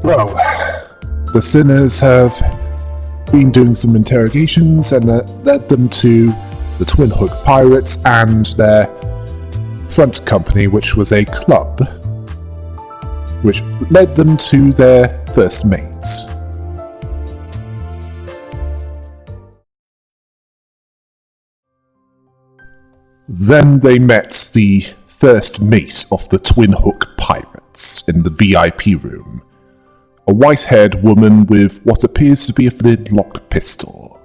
Well, the sinners have been doing some interrogations and that led them to the Twin Hook Pirates and their front company, which was a club, which led them to their first mates. Then they met the first mate of the Twin Hook Pirates in the VIP room, a white-haired woman with what appears to be a flintlock pistol.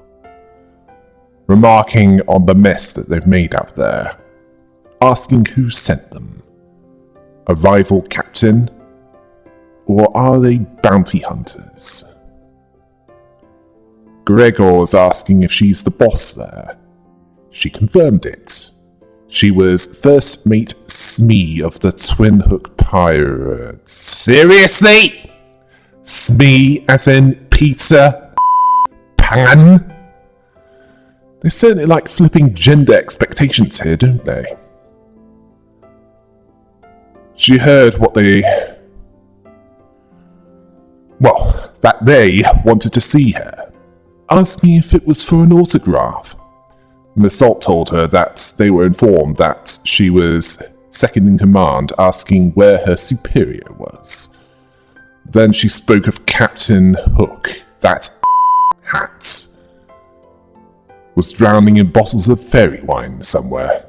Remarking on the mess that they've made out there, asking who sent them. A rival captain? Or are they bounty hunters? Gregor's asking if she's the boss there. She confirmed it. She was First Mate Smee of the Twin Hook Pirates. Seriously? Smee as in Peter Pan? They certainly like flipping gender expectations here, don't they? She heard that they wanted to see her, asking if it was for an autograph. Miss Salt told her that they were informed that she was second in command, asking where her superior was. Then she spoke of Captain Hook, that hat was drowning in bottles of fairy wine somewhere.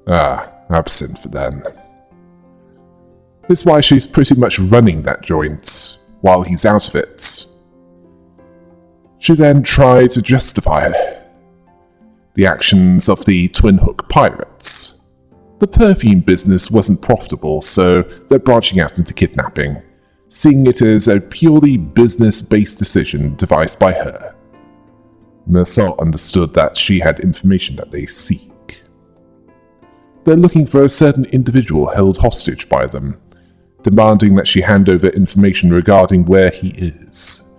Absinthe then. It's why she's pretty much running that joint while he's out of it. She then tried to justify the actions of the Twin Hook Pirates. The perfume business wasn't profitable, so they're branching out into kidnapping, seeing it as a purely business-based decision devised by her. Mersault understood that she had information that they seek. They're looking for a certain individual held hostage by them, demanding that she hand over information regarding where he is.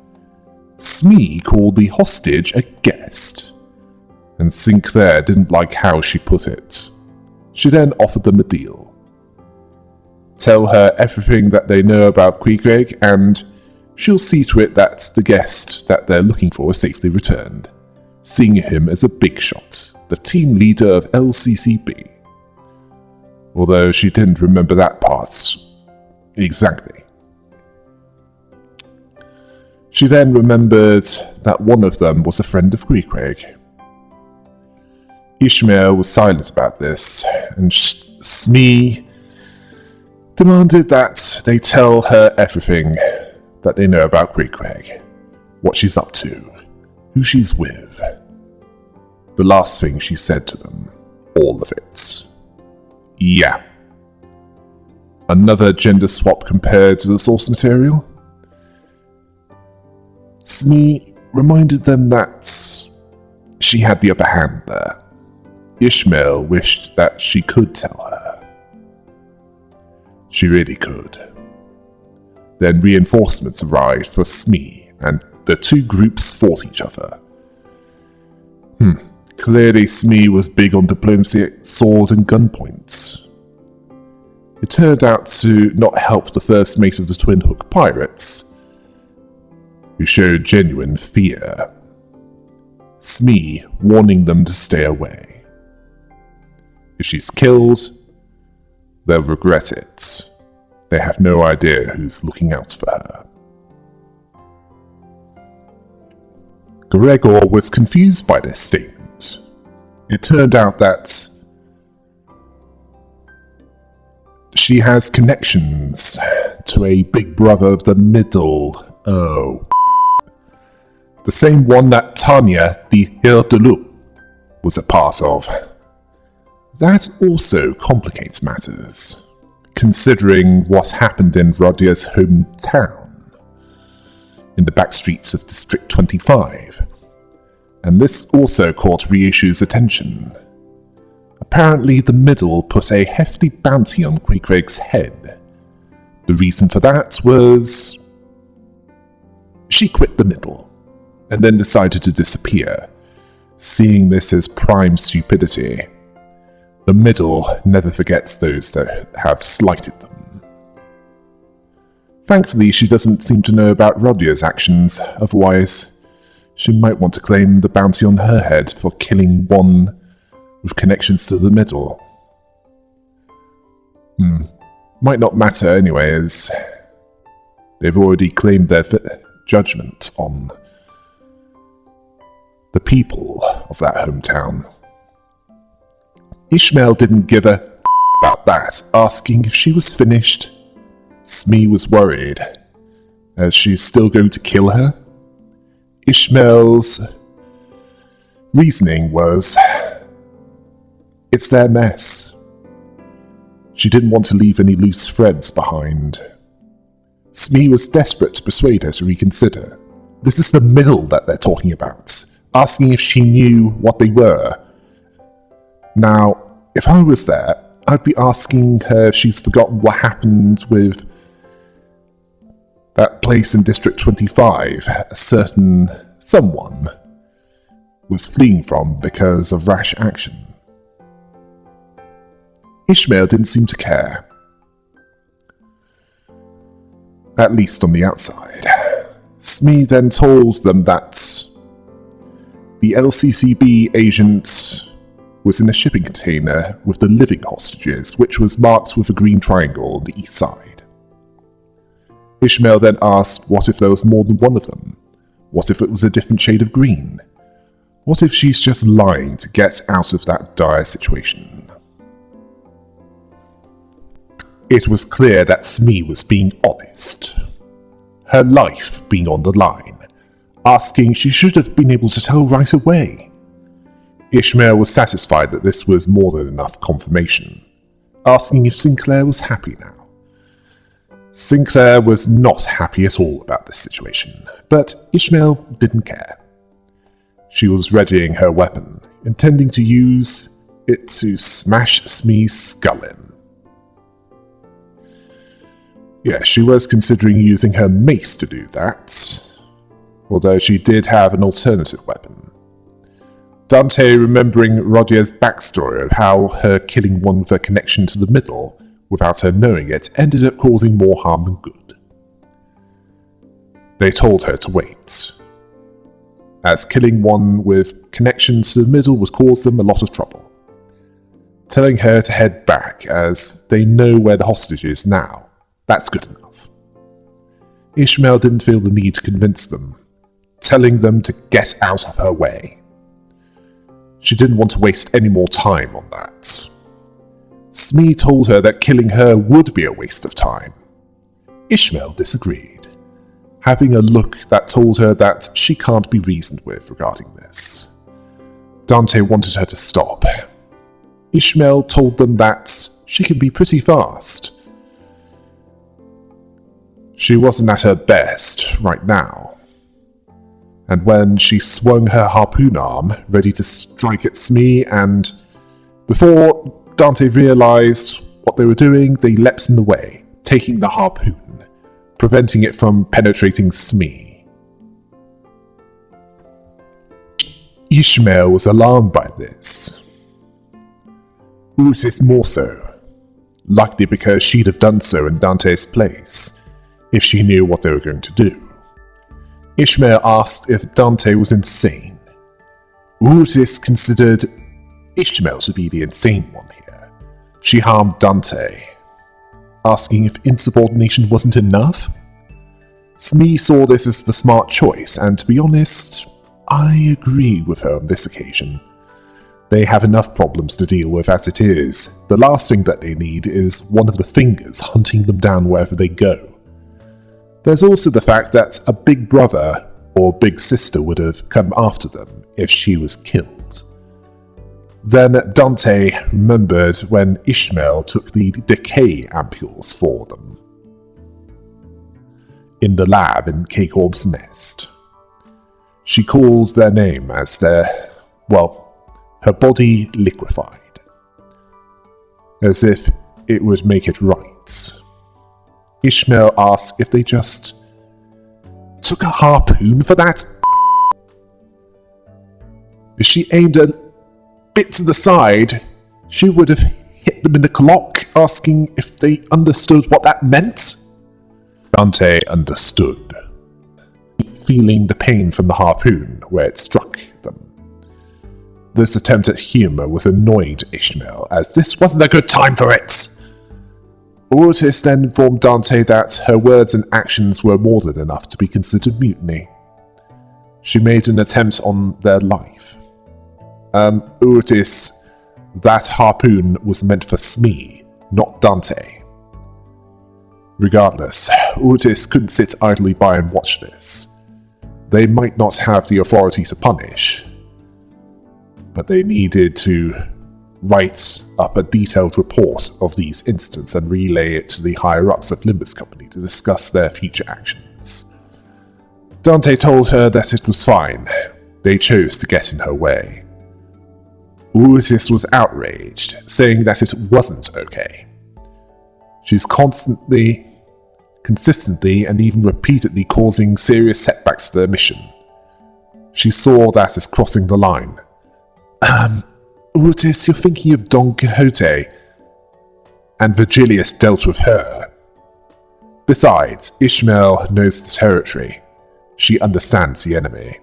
Smee called the hostage a guest, and Sinclair didn't like how she put it. She then offered them a deal. Tell her everything that they know about Queequeg, and she'll see to it that the guest that they're looking for is safely returned, seeing him as a big shot, the team leader of LCCB. Although she didn't remember that part exactly. She then remembered that one of them was a friend of Queequeg. Ishmael was silent about this, and Smee demanded that they tell her everything that they know about Queequeg, what she's up to, who she's with. The last thing she said to them, all of it. Yeah. Another gender swap compared to the source material? Smee reminded them that she had the upper hand there. Ishmael wished that she could tell her. She really could. Then reinforcements arrived for Smee, and the two groups fought each other. Clearly Smee was big on diplomacy at sword and gunpoint. It turned out to not help the first mate of the Twin Hook Pirates, who showed genuine fear. Smee warning them to stay away. If she's killed, they'll regret it. They have no idea who's looking out for her. Gregor was confused by this statement. It turned out that she has connections to a big brother of the middle. The same one that Tanya, the Heur de Loup, was a part of. That also complicates matters, considering what happened in Rodia's hometown, in the back streets of District 25, and this also caught Ryushu's attention. Apparently the Middle put a hefty bounty on Queequeg's head. The reason for that was she quit the Middle, and then decided to disappear, seeing this as prime stupidity. The Middle never forgets those that have slighted them. Thankfully, she doesn't seem to know about Rodya's actions, otherwise she might want to claim the bounty on her head for killing one with connections to the middle. Might not matter anyway, as they've already claimed their judgment on the people of that hometown. Ishmael didn't give a about that, asking if she was finished. Smee was worried, as she's still going to kill her. Ishmael's reasoning was, it's their mess. She didn't want to leave any loose threads behind. Smee was desperate to persuade her to reconsider. This is the middle that they're talking about, asking if she knew what they were. Now, if I was there, I'd be asking her if she's forgotten what happened with that place in District 25 a certain someone was fleeing from because of rash action. Ishmael didn't seem to care. At least on the outside. Smee then told them that the LCCB agent was in a shipping container with the living hostages, which was marked with a green triangle on the east side. Ishmael then asked what if there was more than one of them? What if it was a different shade of green? What if she's just lying to get out of that dire situation? It was clear that Smee was being honest. Her life being on the line, asking she should have been able to tell right away. Ishmael was satisfied that this was more than enough confirmation, asking if Sinclair was happy now. Sinclair was not happy at all about this situation, but Ishmael didn't care. She was readying her weapon, intending to use it to smash Smee's skull in. Yeah, she was considering using her mace to do that, although she did have an alternative weapon. Dante, remembering Rodya's backstory of how her killing one with a connection to the middle, without her knowing it, ended up causing more harm than good. They told her to wait, as killing one with connections to the middle would cause them a lot of trouble, telling her to head back as they know where the hostage is now. That's good enough. Ishmael didn't feel the need to convince them, telling them to get out of her way. She didn't want to waste any more time on that. Smee told her that killing her would be a waste of time. Ishmael disagreed, having a look that told her that she can't be reasoned with regarding this. Dante wanted her to stop. Ishmael told them that she can be pretty fast. She wasn't at her best right now, and when she swung her harpoon arm, ready to strike at Smee, and before Dante realized what they were doing, they leapt in the way, taking the harpoon, preventing it from penetrating Smee. Ishmael was alarmed by this. Utis more so, likely because she'd have done so in Dante's place, if she knew what they were going to do. Ishmael asked if Dante was insane. Utis considered Ishmael to be the insane one here. She harmed Dante, asking if insubordination wasn't enough. Smee saw this as the smart choice, and to be honest, I agree with her on this occasion. They have enough problems to deal with as it is. The last thing that they need is one of the fingers hunting them down wherever they go. There's also the fact that a big brother or big sister would have come after them if she was killed. Then Dante remembered when Ishmael took the decay ampules for them in the lab in Cakeorb's nest. She calls their name as her body liquefied, as if it would make it right. Ishmael asked if they just took a harpoon for that. If she aimed a bit to the side, she would have hit them in the clock, asking if they understood what that meant. Dante understood, feeling the pain from the harpoon where it struck them. This attempt at humour was annoying to Ishmael, as this wasn't a good time for it. Ortis then informed Dante that her words and actions were more than enough to be considered mutiny. She made an attempt on their life. Ortis, that harpoon was meant for Smee, not Dante. Regardless, Ortis couldn't sit idly by and watch this. They might not have the authority to punish, but they needed to write up a detailed report of these incidents and relay it to the higher-ups of Limbus Company to discuss their future actions. Dante told her that it was fine. They chose to get in her way. Ortis was outraged, saying that it wasn't okay. She's consistently and even repeatedly causing serious setbacks to their mission. She saw that as crossing the line. Ortis, you're thinking of Don Quixote, and Virgilius dealt with her. Besides, Ishmael knows the territory. She understands the enemy.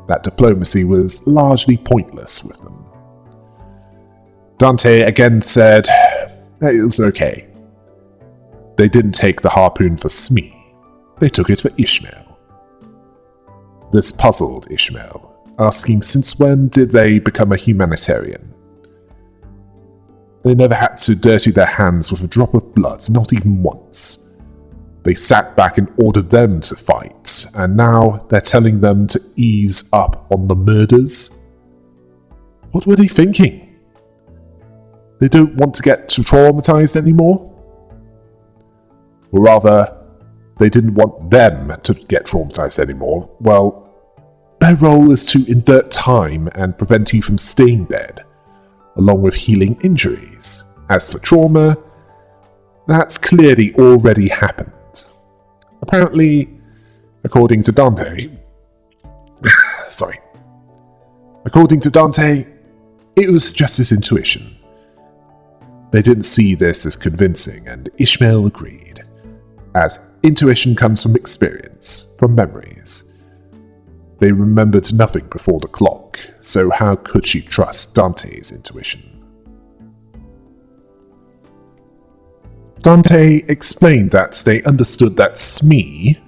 That diplomacy was largely pointless with them. Dante again said that it was okay. They didn't take the harpoon for Smee. They took it for Ishmael. This puzzled Ishmael, asking since when did they become a humanitarian? They never had to dirty their hands with a drop of blood, not even once. They sat back and ordered them to fight, and now they're telling them to ease up on the murders? What were they thinking? They don't want to get traumatized anymore? Or rather, they didn't want them to get traumatized anymore. Well, their role is to invert time and prevent you from staying dead, along with healing injuries. As for trauma, that's clearly already happened. Apparently, according to Dante, it was just his intuition. They didn't see this as convincing, and Ishmael agreed, as intuition comes from experience, from memories. They remembered nothing before the clock, so how could she trust Dante's intuition? Dante explained that they understood that Smee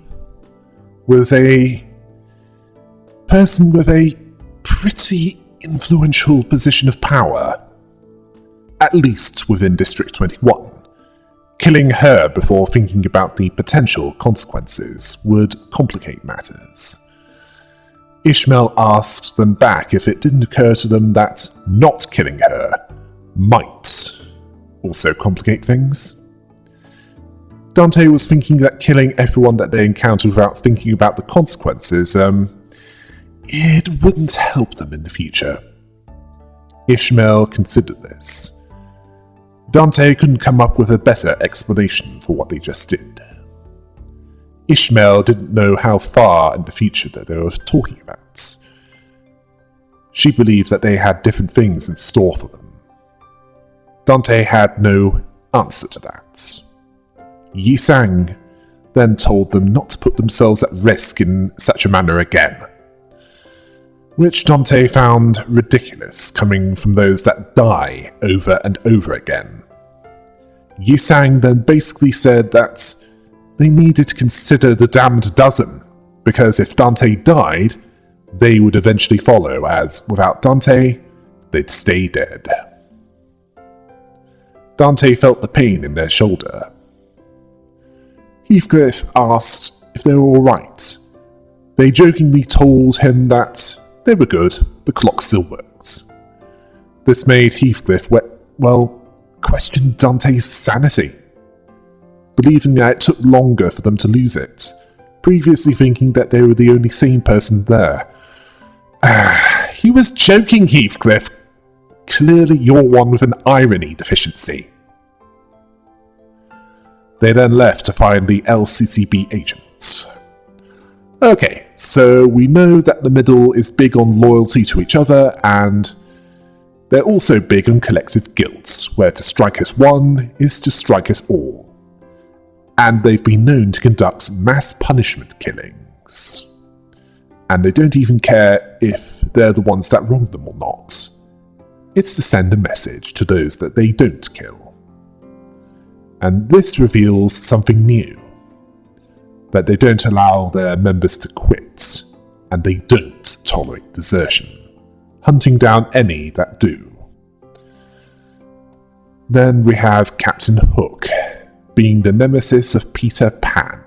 was a person with a pretty influential position of power, at least within District 21. Killing her before thinking about the potential consequences would complicate matters. Ishmael asked them back if it didn't occur to them that not killing her might also complicate things. Dante was thinking that killing everyone that they encountered without thinking about the consequences, it wouldn't help them in the future. Ishmael considered this. Dante couldn't come up with a better explanation for what they just did. Ishmael didn't know how far in the future that they were talking about. She believed that they had different things in store for them. Dante had no answer to that. Yi Sang then told them not to put themselves at risk in such a manner again, which Dante found ridiculous coming from those that die over and over again. Yi Sang then basically said that they needed to consider the damned dozen, because if Dante died, they would eventually follow, as without Dante, they'd stay dead. Dante felt the pain in their shoulder. Heathcliff asked if they were alright. They jokingly told him that they were good, the clock still worked. This made Heathcliff, question Dante's sanity, believing that it took longer for them to lose it, previously thinking that they were the only sane person there. He was joking, Heathcliff. Clearly you're one with an irony deficiency. They then left to find the LCCB agents. Okay, so we know that the middle is big on loyalty to each other, and they're also big on collective guilt, where to strike as one is to strike as all. and they've been known to conduct mass punishment killings. And they don't even care if they're the ones that wronged them or not. It's to send a message to those that they don't kill. And this reveals something new. That they don't allow their members to quit, and they don't tolerate desertion, hunting down any that do. Then we have Captain Hook, being the nemesis of Peter Pan,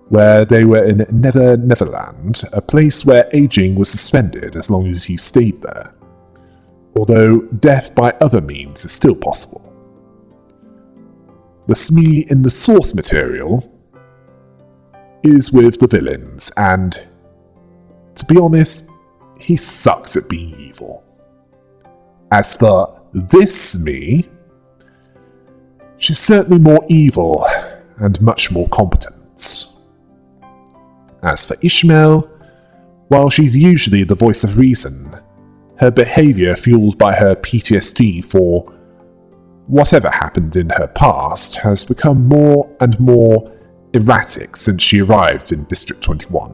where they were in Neverland, a place where aging was suspended as long as you stayed there, although death by other means is still possible. The Smee in the source material is with the villains, and to be honest, he sucks at being evil. As for this Smee, she's certainly more evil and much more competent. As for Ishmael, while she's usually the voice of reason, her behaviour fueled by her PTSD for whatever happened in her past has become more and more erratic since she arrived in District 21,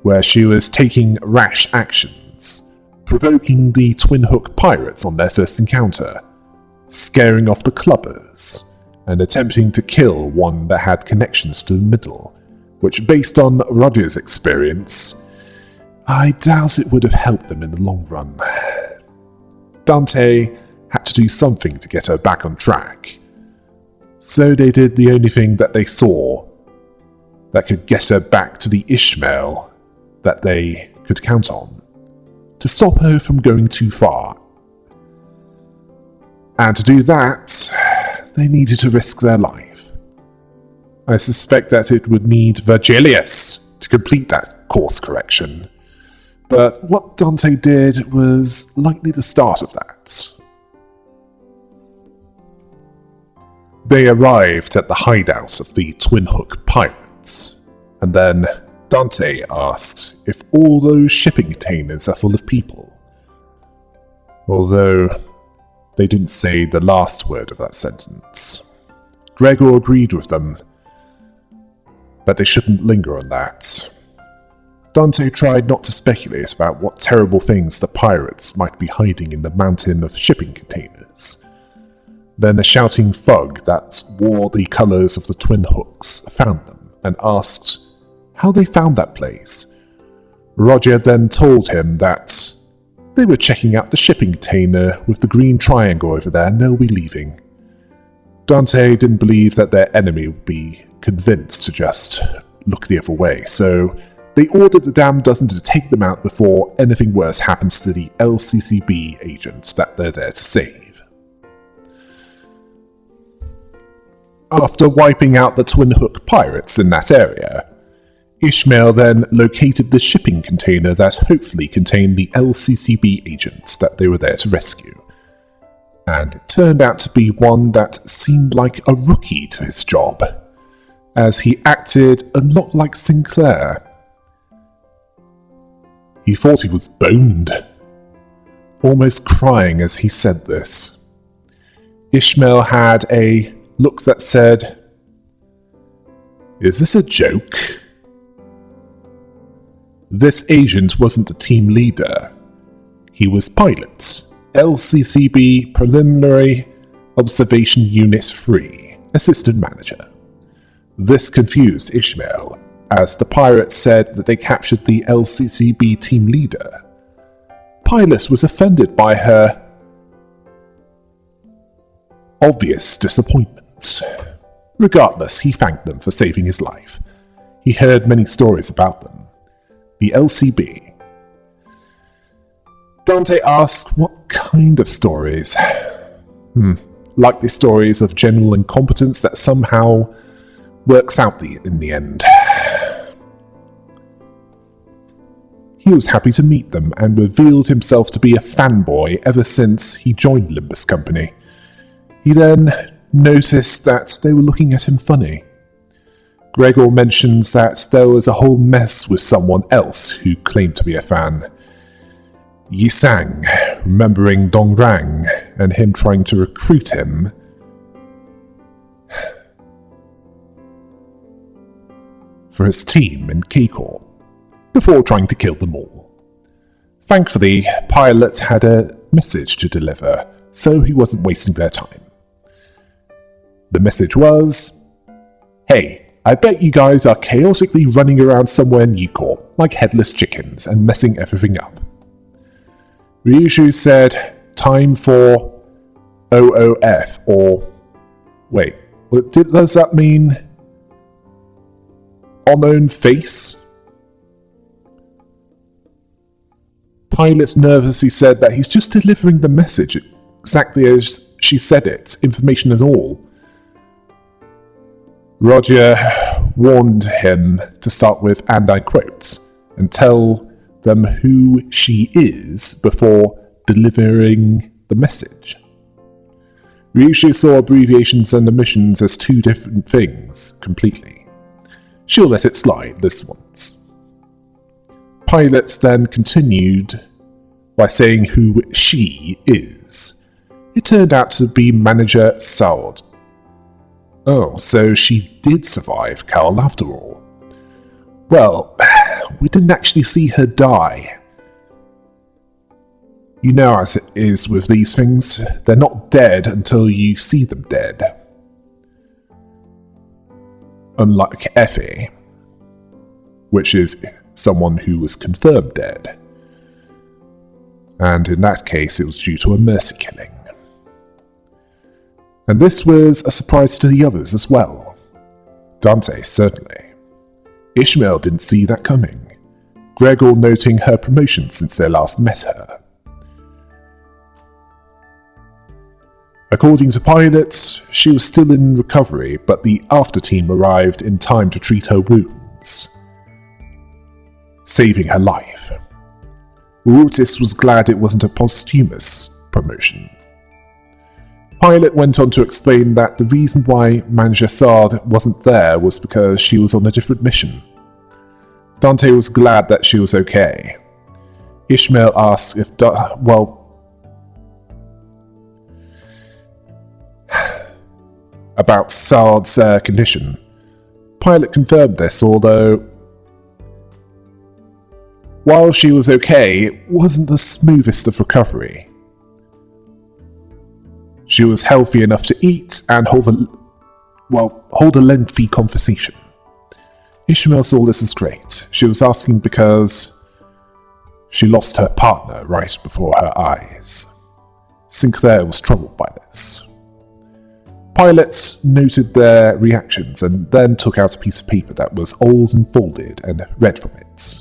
where she was taking rash actions, provoking the Twin Hook pirates on their first encounter, scaring off the clubbers, and attempting to kill one that had connections to the middle, which, based on Roger's experience, I doubt it would have helped them in the long run. Dante had to do something to get her back on track, so they did the only thing that they saw that could get her back to the Ishmael that they could count on, to stop her from going too far. And to do that, they needed to risk their life. I suspect that it would need Virgilius to complete that course correction, but what Dante did was likely the start of that. They arrived at the hideout of the Twin Hook pirates, and then Dante asked if all those shipping containers are full of people. Although they didn't say the last word of that sentence. Gregor agreed with them, but they shouldn't linger on that. Dante tried not to speculate about what terrible things the pirates might be hiding in the mountain of shipping containers. Then a shouting thug that wore the colours of the Twin Hooks found them and asked how they found that place. Roger then told him that they were checking out the shipping container with the green triangle over there and they'll be leaving. Dante didn't believe that their enemy would be convinced to just look the other way, so they ordered the damn dozen to take them out before anything worse happens to the LCCB agents that they're there to save. After wiping out the Twin Hook pirates in that area, Ishmael then located the shipping container that hopefully contained the LCCB agents that they were there to rescue. And it turned out to be one that seemed like a rookie to his job, as he acted a lot like Sinclair. He thought he was boned, almost crying as he said this. Ishmael had a look that said, "Is this a joke?" This agent wasn't a team leader. He was pilot, LCCB Preliminary Observation Unit 3, Assistant Manager. This confused Ishmael, as the pirates said that they captured the LCCB team leader. Pilot was offended by her obvious disappointment. Regardless, he thanked them for saving his life. He heard many stories about them. The LCB. Dante asked what kind of stories. Likely stories of general incompetence that somehow works out in the end. He was happy to meet them and revealed himself to be a fanboy ever since he joined Limbus Company. He then noticed that they were looking at him funny. Gregor mentions that there was a whole mess with someone else who claimed to be a fan. Yisang, remembering Dongrang and him trying to recruit him. for his team in K-Corps, before trying to kill them all. Thankfully, Pilot had a message to deliver, so he wasn't wasting their time. The message was, "Hey, I bet you guys are chaotically running around somewhere in Ucorp like headless chickens and messing everything up." Ryushu said, "Time for OOF," or wait, does that mean on own face? Pilot nervously said that he's just delivering the message exactly as she said it, information and all. Roger warned him to start with, and I quote, "and tell them who she is before delivering the message." Ryushu saw abbreviations and omissions as two different things completely. She'll let it slide this once. Pilot then continued by saying who she is. It turned out to be Manager Saud. Oh, so she did survive Carl after all. Well, we didn't actually see her die. You know as it is with these things, they're not dead until you see them dead. Unlike Effie, which is someone who was confirmed dead. And in that case, it was due to a mercy killing. And this was a surprise to the others as well. Dante, certainly. Ishmael didn't see that coming. Gregor noting her promotion since they last met her. According to pilots, she was still in recovery, but the after team arrived in time to treat her wounds, saving her life. Rutis was glad it wasn't a posthumous promotion. Pilot went on to explain that the reason why Manager Saad wasn't there was because she was on a different mission. Dante was glad that she was okay. Ishmael asked if about Saad's condition. Pilot confirmed this, although while she was okay, it wasn't the smoothest of recovery. She was healthy enough to eat and hold a lengthy conversation. Ishmael saw this as great. She was asking because she lost her partner right before her eyes. Sinclair was troubled by this. Pilots noted their reactions and then took out a piece of paper that was old and folded and read from it.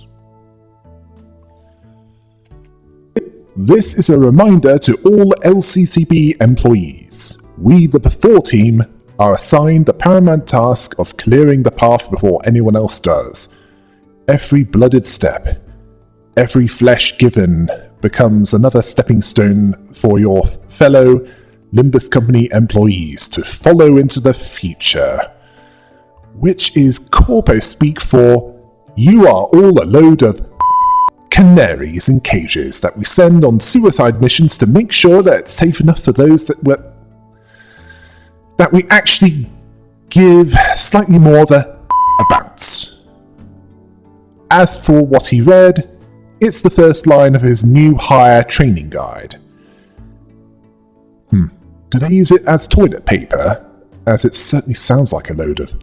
"This is a reminder to all LCCB employees. We, the Before team, are assigned the paramount task of clearing the path before anyone else does. Every blooded step, every flesh given becomes another stepping stone for your fellow Limbus Company employees to follow into the future." Which is corpo speak for, "You are all a load of canaries in cages that we send on suicide missions to make sure that it's safe enough for those that we actually give slightly more of a about." As for what he read, it's the first line of his new hire training guide. Do they use it as toilet paper? As it certainly sounds like a load of...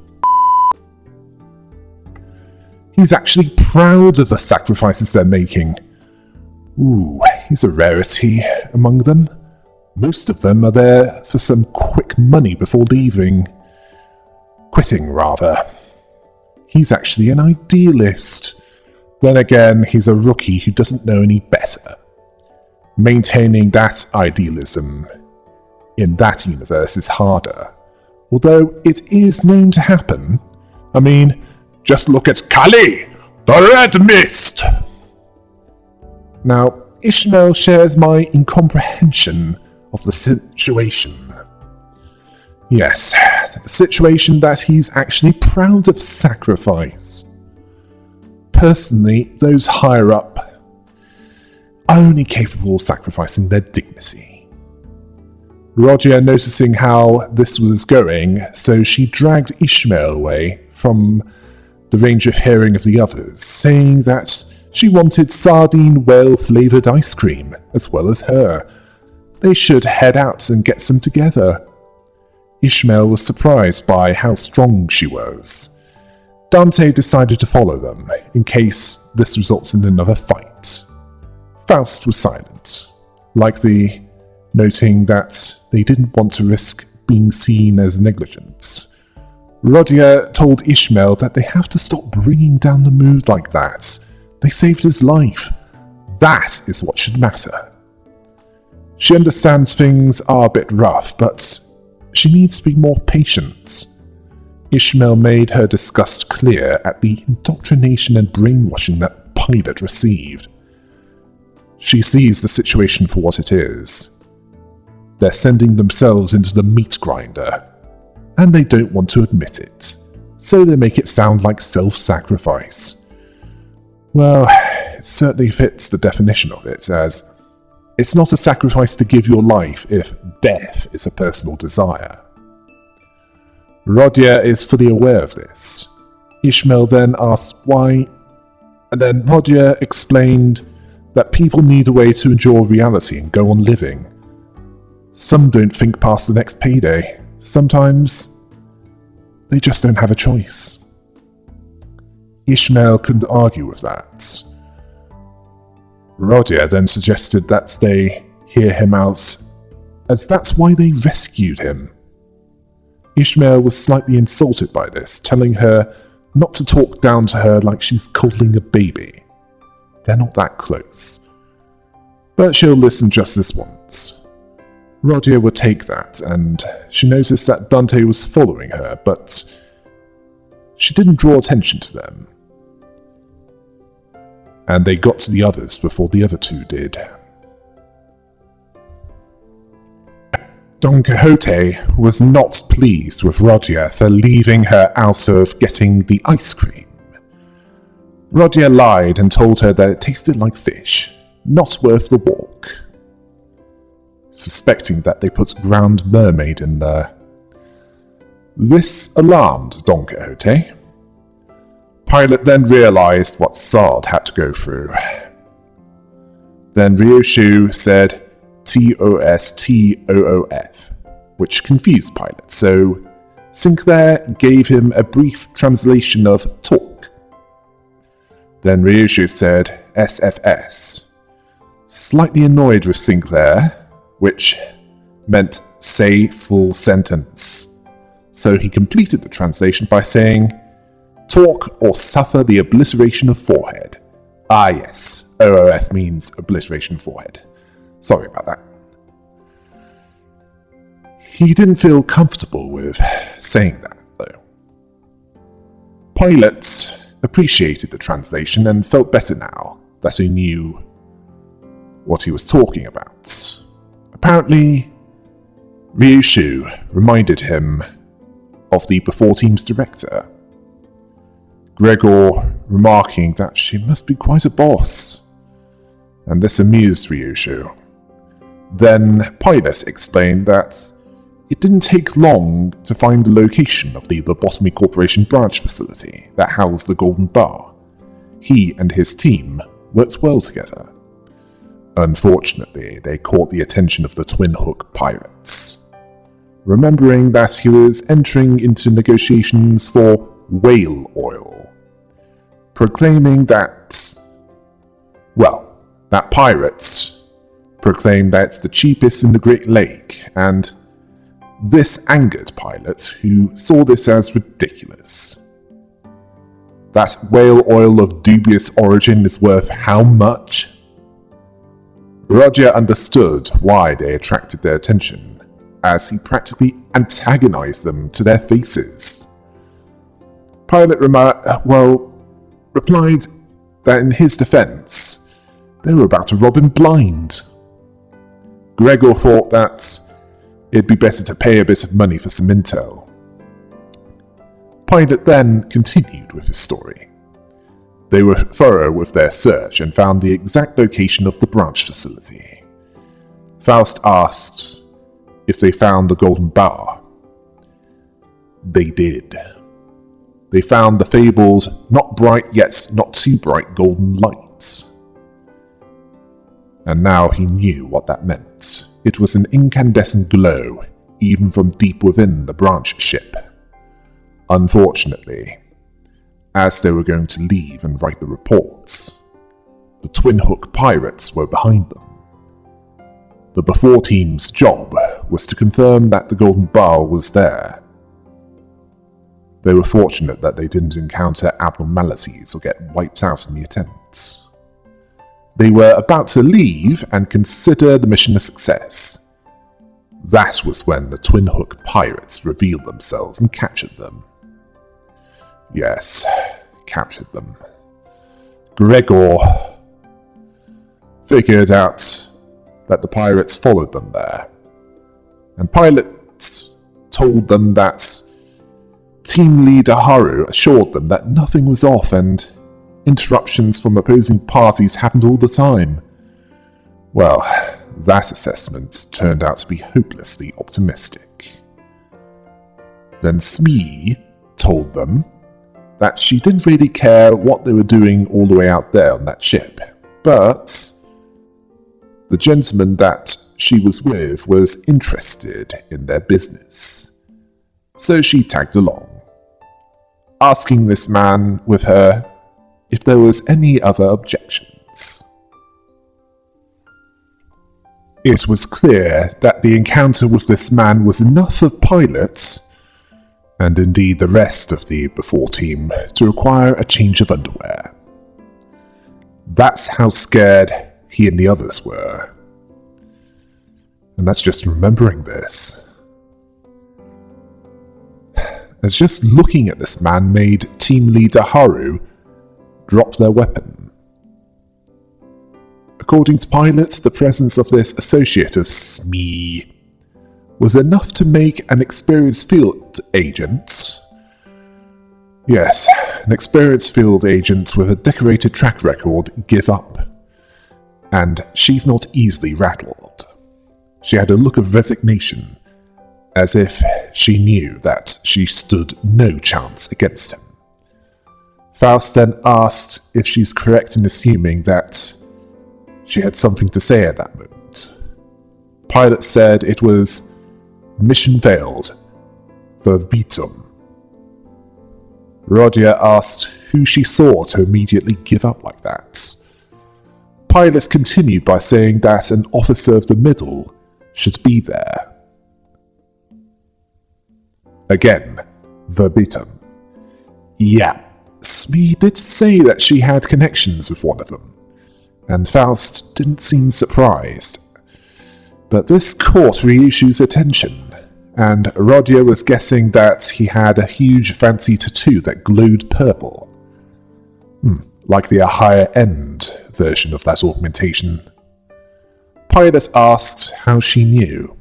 He's actually proud of the sacrifices they're making. Ooh, he's a rarity among them. Most of them are there for some quick money before leaving. Quitting, rather. He's actually an idealist. Then again, he's a rookie who doesn't know any better. Maintaining that idealism in that universe is harder, although it is known to happen. I mean, just look at Kali, the Red Mist! Now, Ishmael shares my incomprehension of the situation. Yes, the situation that he's actually proud of sacrifice. Personally, those higher up are only capable of sacrificing their dignity. Roger noticing how this was going, so she dragged Ishmael away from the range of hearing of the others, saying that she wanted sardine whale-flavoured ice cream, as well as her. They should head out and get some together. Ishmael was surprised by how strong she was. Dante decided to follow them, in case this results in another fight. Faust was silent, likely noting that they didn't want to risk being seen as negligent. Rodia told Ishmael that they have to stop bringing down the mood like that. They saved his life. That is what should matter. She understands things are a bit rough, but she needs to be more patient. Ishmael made her disgust clear at the indoctrination and brainwashing that Pilot received. She sees the situation for what it is. They're sending themselves into the meat grinder, and they don't want to admit it, so they make it sound like self-sacrifice. Well, it certainly fits the definition of it, as it's not a sacrifice to give your life if death is a personal desire. Rodia is fully aware of this. Ishmael then asked why, and then Rodia explained that people need a way to endure reality and go on living. Some don't think past the next payday. Sometimes they just don't have a choice. Ishmael couldn't argue with that. Rodia then suggested that they hear him out, as that's why they rescued him. Ishmael was slightly insulted by this, telling her not to talk down to her like she's coddling a baby. They're not that close. But she'll listen just this once. Rodia would take that, and she noticed that Dante was following her, but she didn't draw attention to them. And they got to the others before the other two did. Don Quixote was not pleased with Rodia for leaving her out of getting the ice cream. Rodia lied and told her that it tasted like fish, not worth the walk, suspecting that they put ground mermaid in there. This alarmed Don Quixote. Pilot then realized what Sard had to go through. Then Ryoshu said Tostoof, which confused Pilot, so Sinclair gave him a brief translation of talk. Then Ryoshu said SFS, slightly annoyed with Sinclair, which meant say full sentence. So he completed the translation by saying, talk or suffer the obliteration of forehead. Ah yes, OOF means obliteration of forehead. Sorry about that. He didn't feel comfortable with saying that, though. Pilot appreciated the translation and felt better now that he knew what he was talking about. Apparently, Ryoshu reminded him of the Before Team's director, Gregor, remarking that she must be quite a boss, and this amused Ryoshu. Then Pilot explained that it didn't take long to find the location of the Lobotomy Corporation branch facility that housed the Golden Bar. He and his team worked well together. Unfortunately, they caught the attention of the Twin Hook pirates. Remembering that he was entering into negotiations for whale oil, proclaiming that pirates proclaimed that it's the cheapest in the Great Lake, and this angered Pilot, who saw this as ridiculous. That whale oil of dubious origin is worth how much? Roger understood why they attracted their attention, as he practically antagonized them to their faces. Pilot replied that in his defense, they were about to rob him blind. Gregor thought that it'd be better to pay a bit of money for some intel. Pilot then continued with his story. They were thorough with their search and found the exact location of the branch facility. Faust asked if they found the Golden Bar. They did. they found the fabled, not bright yet not too bright golden light. And now he knew what that meant. It was an incandescent glow, even from deep within the branch ship. Unfortunately, as they were going to leave and write the reports, the Twin Hook pirates were behind them. The Before team's job was to confirm that the golden bar was there. They were fortunate that they didn't encounter abnormalities or get wiped out in the attempt. They were about to leave and consider the mission a success. That was when the Twin Hook pirates revealed themselves and captured them. Yes, captured them. Gregor figured out that the pirates followed them there, and pilots told them that team leader Haru assured them that nothing was off and interruptions from opposing parties happened all the time. Well, that assessment turned out to be hopelessly optimistic. Then Smee told them that she didn't really care what they were doing all the way out there on that ship, but the gentleman that she was with was interested in their business. So she tagged along, asking this man with her if there was any other objections. It was clear that the encounter with this man was enough for pilots, and indeed the rest of the Before team, to require a change of underwear. That's how scared he and the others were. And that's just remembering this. As just looking at this man made team leader Haru drop their weapon. According to pilots, the presence of this associate of Smee was enough to make an experienced field agent. Yes, an experienced field agent with a decorated track record give up. And she's not easily rattled. She had a look of resignation, as if she knew that she stood no chance against him. Faust then asked if she's correct in assuming that she had something to say at that moment. Pilot said it was mission failed, verbatim. Rodia asked who she saw to immediately give up like that. Pilot continued by saying that an officer of the middle should be there. Again, verbatim. Yeah, Smee did say that she had connections with one of them, and Faust didn't seem surprised. But this caught Ryushu's attention, and Rodia was guessing that he had a huge fancy tattoo that glowed purple. Like the higher-end version of that augmentation. Pilot asked how she knew.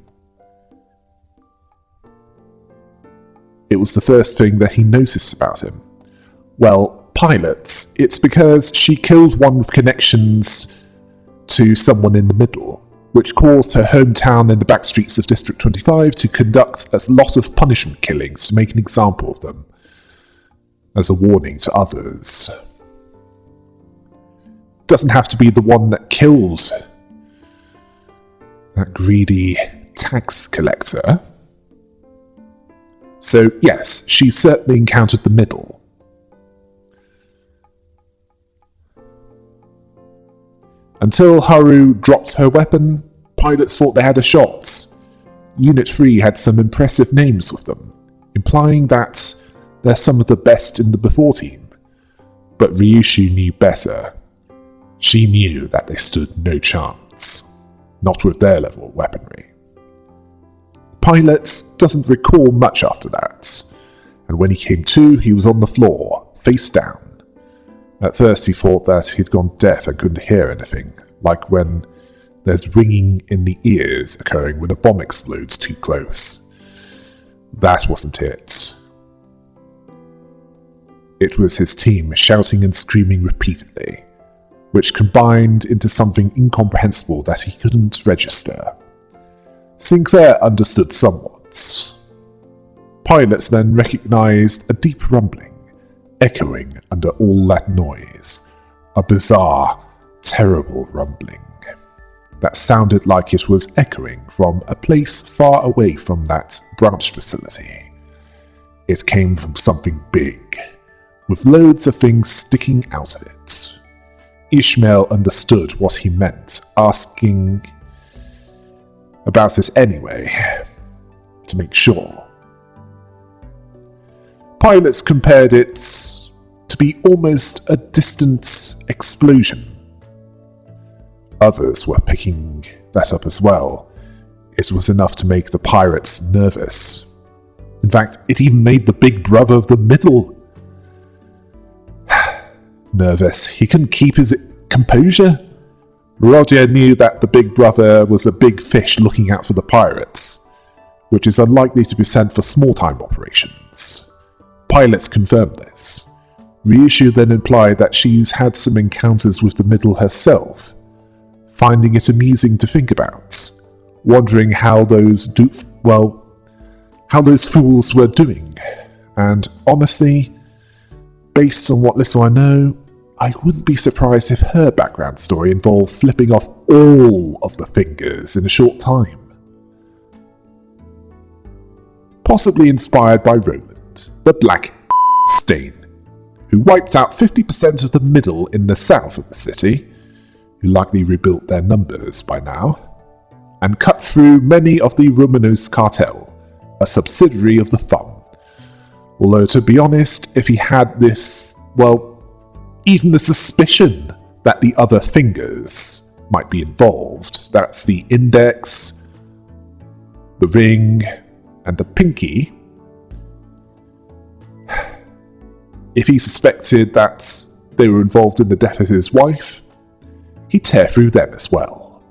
It was the first thing that he noticed about him. Well, pilots, it's because she killed one with connections to someone in the middle, which caused her hometown in the back streets of District 25 to conduct a lot of punishment killings to make an example of them, as a warning to others. Doesn't have to be the one that kills that greedy tax collector. So yes, she certainly encountered the middle. Until Haru dropped her weapon, pilots thought they had a shot. Unit 3 had some impressive names with them, implying that they're some of the best in the Before team. But Ryushu knew better. She knew that they stood no chance, not with their level of weaponry. Pilot doesn't recall much after that, and when he came to, he was on the floor, face down. At first he thought that he'd gone deaf and couldn't hear anything, like when there's ringing in the ears occurring when a bomb explodes too close. That wasn't it. It was his team shouting and screaming repeatedly, which combined into something incomprehensible that he couldn't register. Sinclair understood somewhat. Pilots then recognized a deep rumbling, echoing under all that noise, a bizarre, terrible rumbling that sounded like it was echoing from a place far away from that branch facility. It came from something big, with loads of things sticking out of it. Ishmael understood what he meant, asking about it anyway, to make sure. Pilots compared it to be almost a distant explosion. Others were picking that up as well. It was enough to make the pirates nervous. In fact, it even made the big brother of the middle nervous. He couldn't keep his composure. Roger knew that the big brother was a big fish looking out for the pirates, which is unlikely to be sent for small-time operations. Pilots confirmed this. Ryushu then implied that she's had some encounters with the middle herself, finding it amusing to think about, wondering how those fools were doing. And honestly, based on what little I know, I wouldn't be surprised if her background story involved flipping off all of the fingers in a short time. Possibly inspired by Roland, the Black Stain, who wiped out 50% of the middle in the south of the city, who likely rebuilt their numbers by now, and cut through many of the Romanos cartel, a subsidiary of the Thumb. Although, to be honest, if he had this, even the suspicion that the other fingers might be involved, that's the index, the ring, and the pinky, if he suspected that they were involved in the death of his wife, he'd tear through them as well.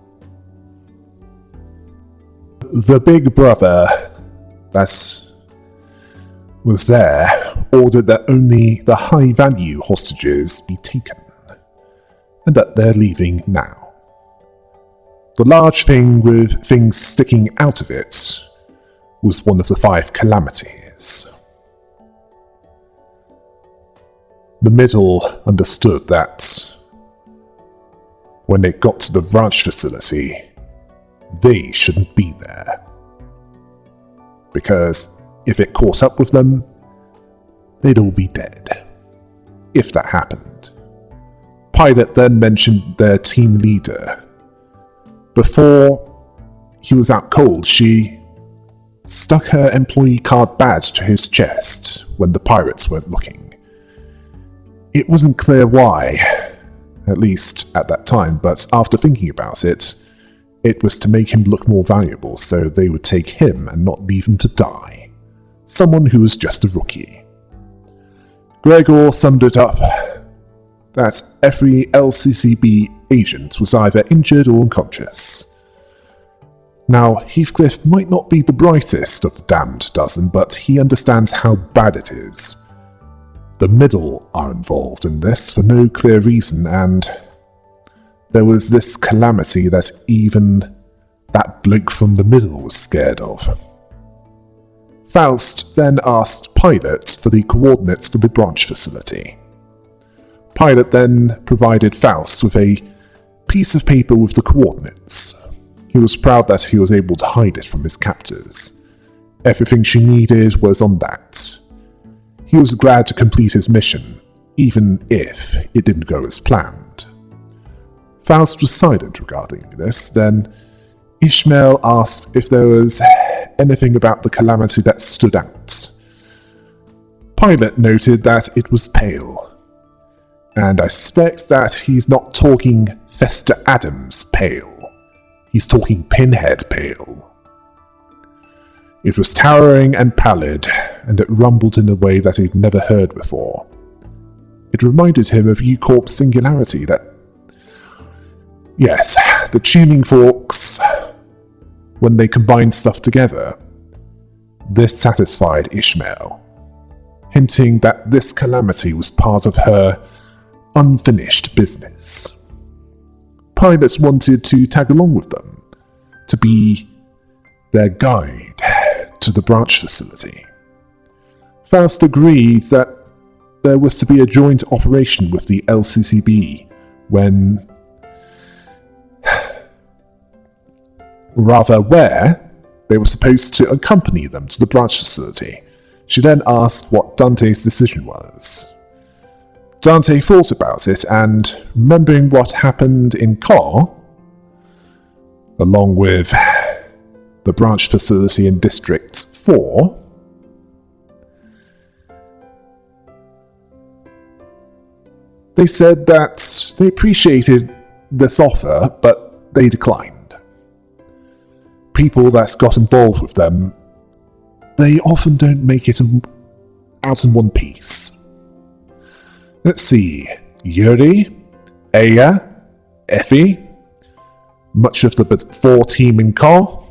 The big brother that was there ordered that only the high-value hostages be taken, and that they're leaving now. The large thing with things sticking out of it was one of the 5 calamities. The middle understood that when it got to the branch facility, they shouldn't be there. Because if it caught up with them, they'd all be dead. If that happened. Pilot then mentioned their team leader. Before he was out cold, she stuck her employee card badge to his chest when the pirates weren't looking. It wasn't clear why, at least at that time, but after thinking about it, it was to make him look more valuable so they would take him and not leave him to die. Someone who was just a rookie. Gregor summed it up that every LCCB agent was either injured or unconscious. Now, Heathcliff might not be the brightest of the damned dozen, but he understands how bad it is. The middle are involved in this for no clear reason, and there was this calamity that even that bloke from the middle was scared of. Faust then asked Pilot for the coordinates for the branch facility. Pilot then provided Faust with a piece of paper with the coordinates. He was proud that he was able to hide it from his captors. Everything she needed was on that. He was glad to complete his mission, even if it didn't go as planned. Faust was silent regarding this, then Ishmael asked if there was anything about the calamity that stood out. Pilot noted that it was pale, and I suspect that he's not talking Fester Adams pale, he's talking Pinhead pale. It was towering and pallid, and it rumbled in a way that he'd never heard before. It reminded him of U-Corp's singularity that... Yes, the tuning forks, when they combined stuff together. This satisfied Ishmael, hinting that this calamity was part of her unfinished business. Pilots wanted to tag along with them, to be their guide to the branch facility. Faust agreed that there was to be a joint operation with the LCCB when... where they were supposed to accompany them to the branch facility. She then asked what Dante's decision was. Dante thought about it, and remembering what happened in car, along with the branch facility in District 4, they said that they appreciated this offer, but they declined. People that got involved with them, they often don't make it out in one piece. Let's see, Yuri, Aya, Effie, much of the 4 team in car.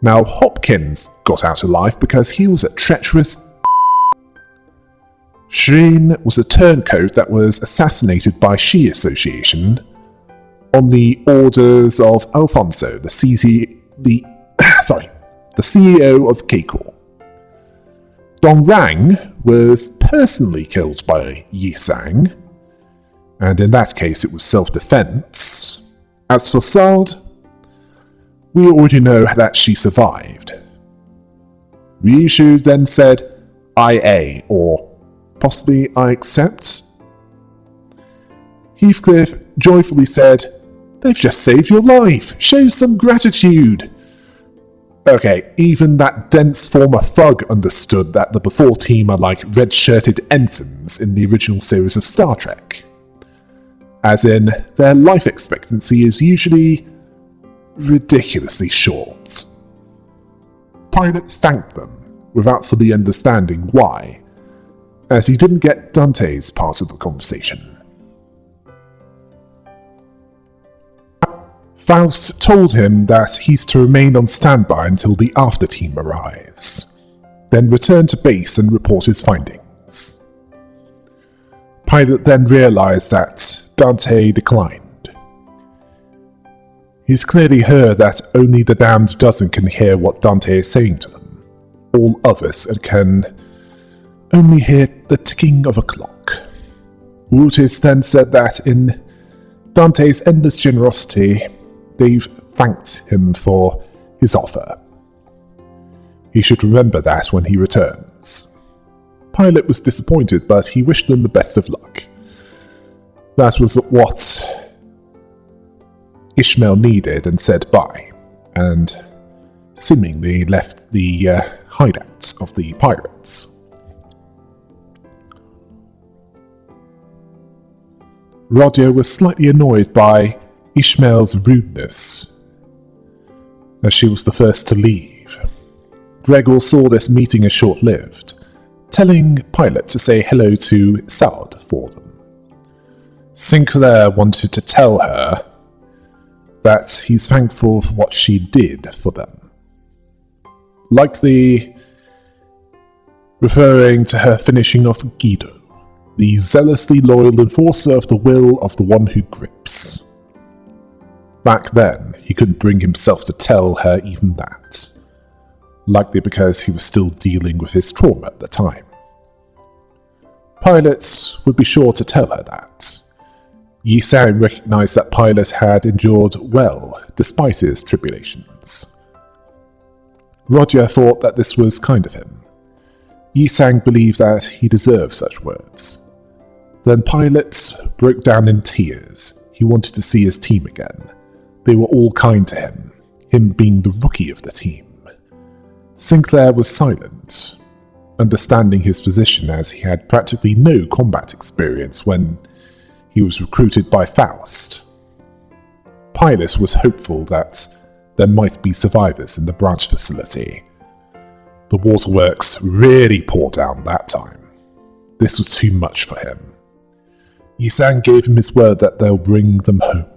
Now Hopkins got out alive because he was a treacherous. Sheen was a turncoat that was assassinated by Shi Association on the orders of Alfonso, the CEO of Keiko. Dong Rang was personally killed by Yi Sang, and in that case it was self-defense. As for Sard, we already know that she survived. Ryushu then said, IA, or possibly I accept. Heathcliff joyfully said, "They've just saved your life. Show some gratitude." Okay, even that dense former thug understood that the before team are like red-shirted ensigns in the original series of Star Trek. As in, their life expectancy is usually ridiculously short. Pilot thanked them, without fully understanding why, as he didn't get Dante's part of the conversation. Faust told him that he's to remain on standby until the after team arrives, then return to base and report his findings. Pilot then realized that Dante declined. He's clearly heard that only the damned dozen can hear what Dante is saying to them. All others can only hear the ticking of a clock. Wootis then said that in Dante's endless generosity, they've thanked him for his offer. He should remember that when he returns. Pilot was disappointed, but he wished them the best of luck. That was what Ishmael needed and said bye, and seemingly left the hideouts of the pirates. Rodio was slightly annoyed by Ishmael's rudeness, as she was the first to leave. Gregor saw this meeting as short-lived, telling Pilot to say hello to Sard for them. Sinclair wanted to tell her that he's thankful for what she did for them. Likely referring to her finishing off Guido, the zealously loyal enforcer of the will of the one who grips. Back then, he couldn't bring himself to tell her even that, likely because he was still dealing with his trauma at the time. Pilot would be sure to tell her that. Yi Sang recognized that Pilot had endured well despite his tribulations. Roger thought that this was kind of him. Yi Sang believed that he deserved such words. Then Pilot broke down in tears. He wanted to see his team again. They were all kind to him being the rookie of the team. Sinclair was silent, understanding his position as he had practically no combat experience when he was recruited by Faust. Pilot was hopeful that there might be survivors in the branch facility. The waterworks really poured down that time. This was too much for him. Yi Sang gave him his word that they'll bring them home.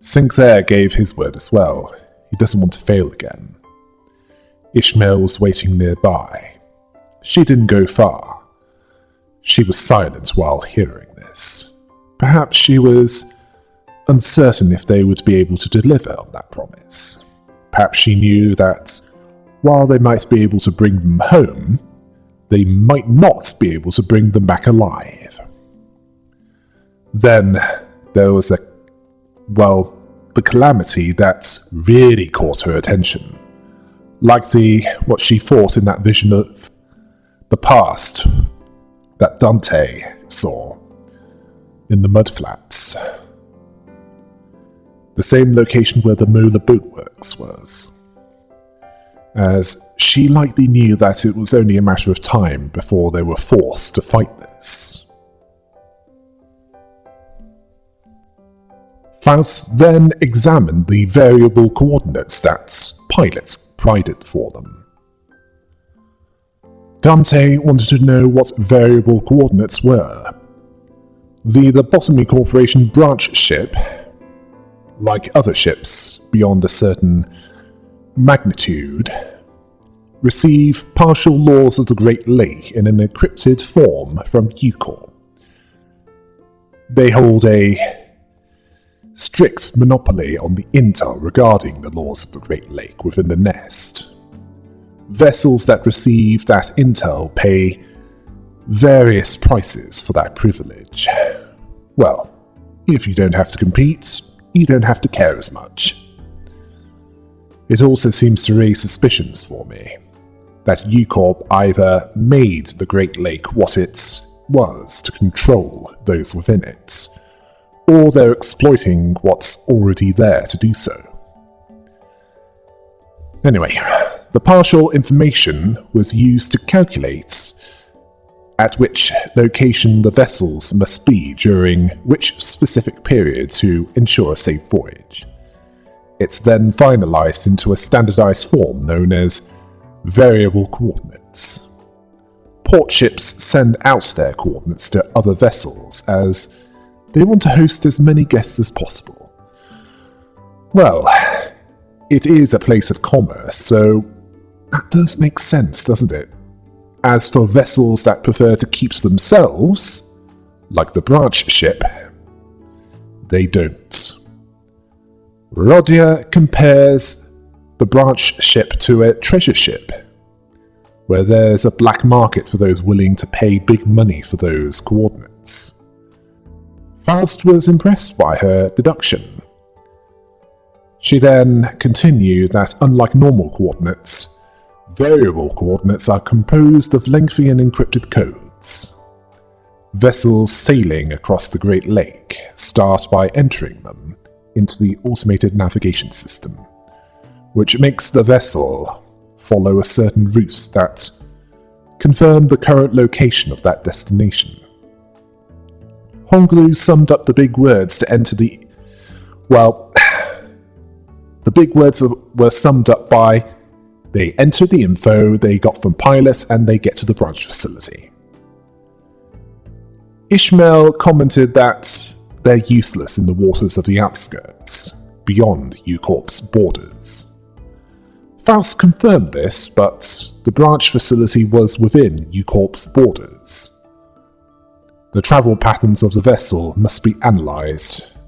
Sinclair gave his word as well. He doesn't want to fail again. Ishmael was waiting nearby. She didn't go far. She was silent while hearing this. Perhaps she was uncertain if they would be able to deliver on that promise. Perhaps she knew that while they might be able to bring them home, they might not be able to bring them back alive. Then there was the calamity that really caught her attention. Like what she thought in that vision of the past that Dante saw in the mudflats. The same location where the Mola Boatworks was. As she likely knew that it was only a matter of time before they were forced to fight this. Faust then examined the variable coordinates that Pilot provided for them. Dante wanted to know what variable coordinates were. The Lobotomy Corporation branch ship, like other ships beyond a certain magnitude, receive partial laws of the Great Lake in an encrypted form from UCOR. They hold a strict monopoly on the intel regarding the laws of the Great Lake within the nest. Vessels that receive that intel pay various prices for that privilege. Well, if you don't have to compete, you don't have to care as much. It also seems to raise suspicions for me that UCorp either made the Great Lake what it was to control those within it, or they're exploiting what's already there to do so. Anyway, the partial information was used to calculate at which location the vessels must be during which specific period to ensure a safe voyage. It's then finalized into a standardized form known as variable coordinates. Port ships send out their coordinates to other vessels as they want to host as many guests as possible. Well, it is a place of commerce, so that does make sense, doesn't it? As for vessels that prefer to keep to themselves, like the branch ship, they don't. Rodia compares the branch ship to a treasure ship, where there's a black market for those willing to pay big money for those coordinates. Faust was impressed by her deduction. She then continued that unlike normal coordinates, variable coordinates are composed of lengthy and encrypted codes. Vessels sailing across the Great Lake start by entering them into the automated navigation system, which makes the vessel follow a certain route that confirm the current location of that destination. Honglu summed up the big words to enter the... Well, the big words were summed up by they enter the info they got from pilots and they get to the branch facility. Ishmael commented that they're useless in the waters of the outskirts, beyond UCorp's borders. Faust confirmed this, but the branch facility was within UCorp's borders. The travel patterns of the vessel must be analysed,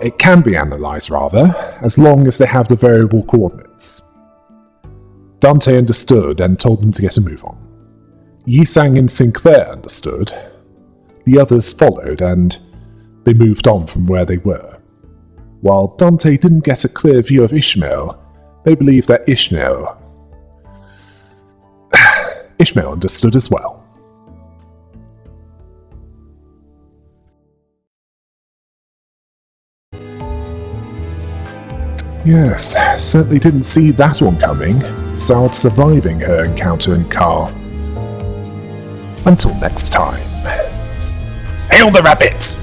it can be analysed as long as they have the variable coordinates. Dante understood and told them to get a move on. Yisang and Sinclair understood. The others followed and they moved on from where they were. While Dante didn't get a clear view of Ishmael, they believed that Ishmael understood as well. Yes, certainly didn't see that one coming. Sard surviving her encounter in Carl. Until next time. Hail the rabbit!